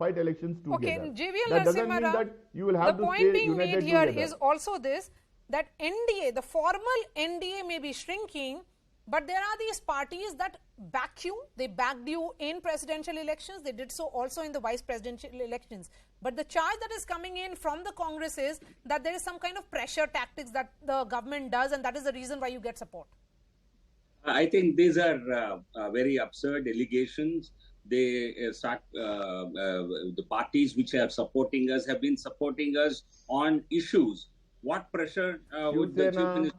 fight elections Okay, together. JVL That doesn't mean Narsimha, that you will have the to point stay being made united here together. is also this, that NDA, the formal NDA may be shrinking, but there are these parties that back you. They backed you in presidential elections. They did so also in the vice presidential elections. But the charge that is coming in from the Congress is that there is some kind of pressure tactics that the government does, and that is the reason why you get support. I think these are very absurd allegations. They the parties which are supporting us have been supporting us on issues. What pressure would the chief minister?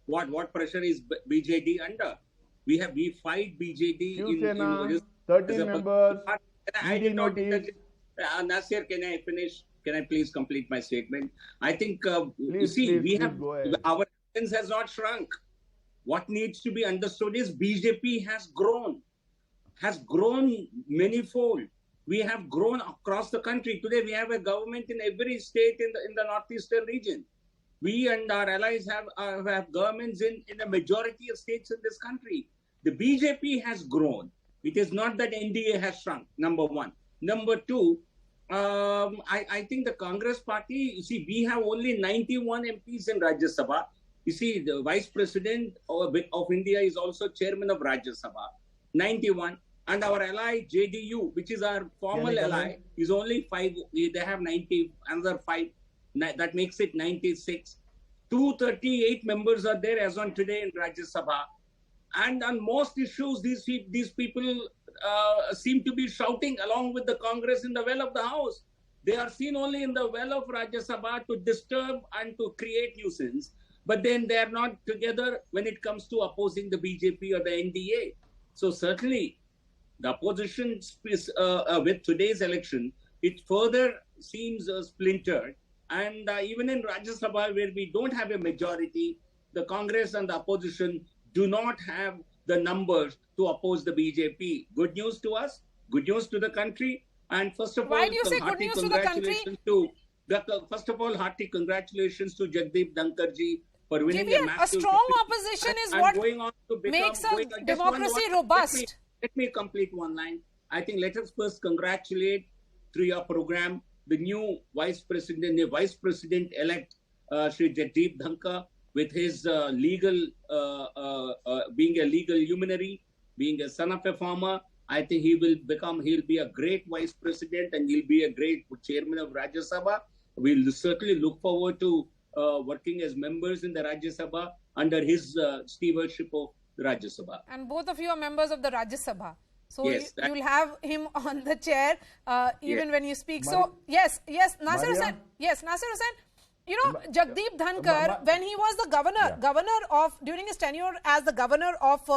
What pressure is BJD under? We fight BJD in 13 members. I did not interject. Naseer, can I finish? Can I please complete my statement? I think we have our evidence has not shrunk. What needs to be understood is BJP has grown manifold. We have grown across the country. Today we have a government in every state in the northeastern region. We and our allies have governments in a majority of states in this country. The BJP has grown. It is not that NDA has shrunk, number one. Number two, I think the Congress party, you see, we have only 91 MPs in Rajya Sabha. You see, the Vice President of India is also Chairman of Rajya Sabha, 91. And our ally, JDU, which is our formal ally, is only 5. They have 90, another 5. That makes it 96. 238 members are there as on today in Rajya Sabha. And on most issues, these people seem to be shouting along with the Congress in the well of the House. They are seen only in the well of Rajya Sabha to disturb and to create nuisance. But then they are not together when it comes to opposing the BJP or the NDA. So certainly, the opposition with today's election, it further seems splintered. And even in Rajya Sabha, where we don't have a majority, the Congress and the opposition do not have the numbers to oppose the BJP. Good news to us, good news to the country. And first of all, why do you say good news to the country? First of all, hearty congratulations to Jagdeep Dhankar ji for winning a strong opposition is what makes a democracy robust. Let me complete one line. I think let us first congratulate through your program the new Vice President-elect, Shri Jagdeep Dhankar, with his being a legal luminary, being a son of a farmer. I think he'll be a great Vice President and he'll be a great Chairman of Rajya Sabha. We'll certainly look forward to working as members in the Rajya Sabha under his stewardship of the Rajya Sabha. And both of you are members of the Rajya Sabha. So yes, you'll have him on the chair even when you speak. So yes, Naseer Hussain. Yes, Naseer Hussain. You know, Jagdeep Dhankar, when he was the governor during his tenure as the governor of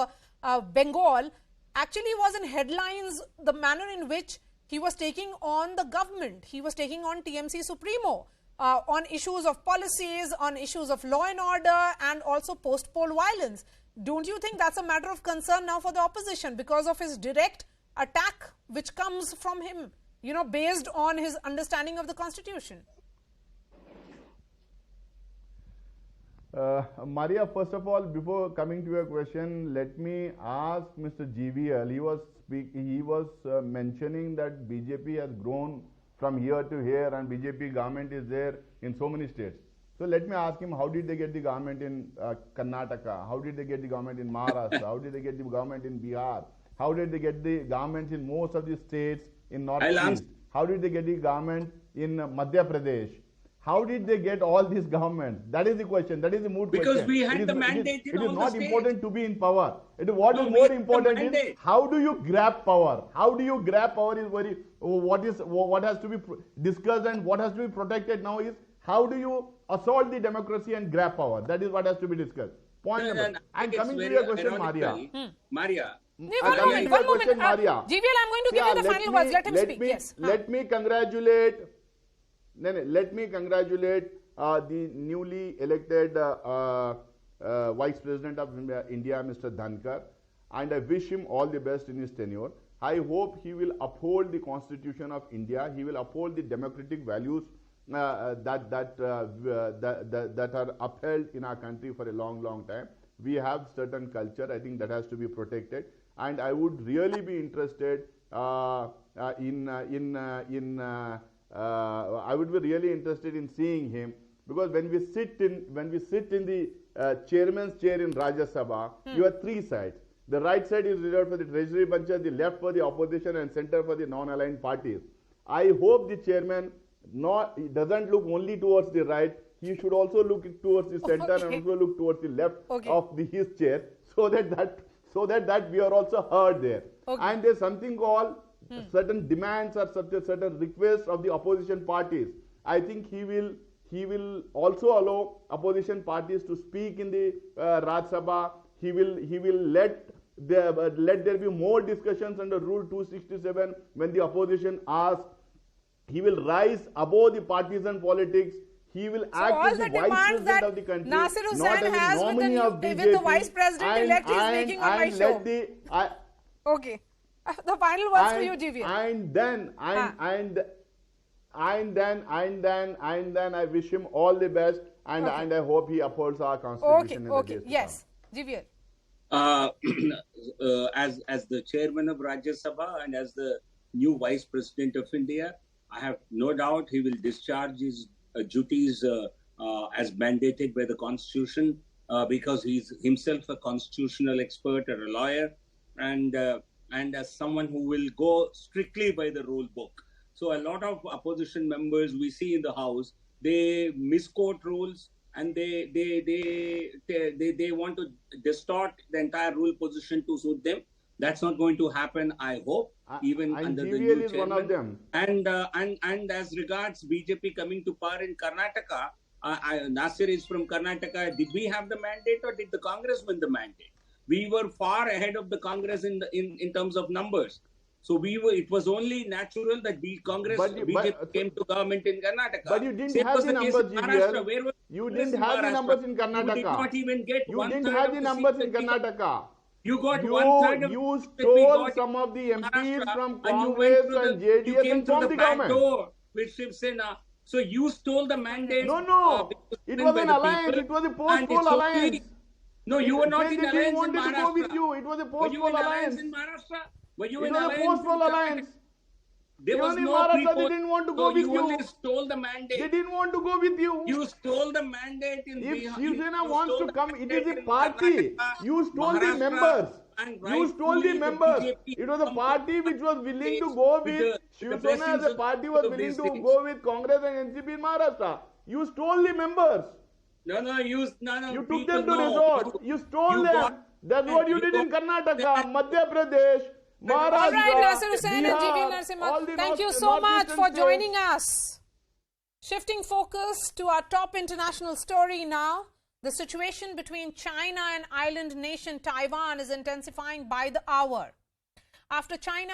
Bengal, actually was in headlines the manner in which he was taking on the government. He was taking on TMC Supremo on issues of policies, on issues of law and order, and also post-poll violence. Don't you think that's a matter of concern now for the opposition because of his direct attack which comes from him, you know, based on his understanding of the constitution? Maria, first of all, before coming to your question, let me ask Mr. GVL. He was mentioning that BJP has grown from here to here and BJP government is there in so many states. So let me ask him, how did they get the government in Karnataka? How did they get the government in Maharashtra? How did they get the government in Bihar? How did they get the governments in most of the states in Northeast? How did they get the government in Madhya Pradesh? How did they get all these governments? That is the question. That is the mood question. Because we had the mandate in all the states. It is not important to be in power. What is more important is how do you grab power? How do you grab power is very, what has to be discussed and what has to be protected now is how do you assault the democracy and grab power? That is what has to be discussed. Point number. And coming to your question, Maria. Maria. One moment. GVL, I'm going to give you the final words. Let him speak. Yes. Let me congratulate the newly elected Vice President of India, Mr. Dhankar, and I wish him all the best in his tenure. I hope he will uphold the Constitution of India. He will uphold the democratic values that are upheld in our country for a long time. We have certain culture. I think that has to be protected. And I would really be interested I would be really interested in seeing him, because when we sit in the chairman's chair in Rajya Sabha, you have three sides. The right side is reserved for the treasury benches, the left for the opposition, and center for the non-aligned parties. I hope the chairman doesn't look only towards the right. He should also look towards the center and also look towards the left of his chair, so that we are also heard there. And there's something called certain demands or certain requests of the opposition parties. I think he will also allow opposition parties to speak in the Rajya Sabha. He will let there be more discussions under Rule 267 when the opposition asks. He will rise above the partisan politics. He will act as the vice president of the country, Naseer Hussain not as has the nominee of BJP. with the vice president-elect is making on my show. Okay. The final words for you, GV. And then I wish him all the best, and I hope he upholds our constitution. Okay. Yes, GV. As the chairman of Rajya Sabha and as the new vice president of India, I have no doubt he will discharge his duties as mandated by the Constitution, because he's himself a constitutional expert or a lawyer, and as someone who will go strictly by the rule book. So a lot of opposition members we see in the House, they misquote rules, and they want to distort the entire rule position to suit them. That's not going to happen, I hope, even under the new is chairman. One of them. And as regards BJP coming to power in Karnataka, Naseer is from Karnataka. Did we have the mandate, or did the Congress win the mandate? We were far ahead of the Congress in terms of numbers. So it was only natural that the BJP came to government in Karnataka. But you didn't have the numbers, GVL. You didn't have the numbers in Karnataka. You did not even get You didn't have the numbers in Karnataka. You got one-third of you stole some of the MPs from Congress and JDS you came and through formed the the back government. door with Shiv Sena. So you stole the mandate. No. It was an alliance. It was a post-poll alliance. No, you were not in They alliance in wanted to go with Maharashtra. you. It was a Were you post-poll in alliance alliance. in Maharashtra? Were you It in was a alliance post-poll in alliance. There was Even in no Maharashtra, pre-poll. they didn't want to So go with you only stole the mandate. They didn't want to go with you. You stole the mandate in If Bihar. Shiv Sena You wants stole to the come, it is mandate a in party. Karnataka, You stole the Maharashtra, members. and You stole the rightfully members. BJP It was a party which was willing to go with Shiv Sena, as a party was willing to go with Congress and NCP in Maharashtra. You stole the members. You took them to resort. You stole them. That's what you did in Karnataka, Madhya Pradesh, Maharashtra. All right, Naseer Hussain and GV Narsimha. thank you so much for joining us. Shifting focus to our top international story now. The situation between China and island nation Taiwan is intensifying by the hour. After China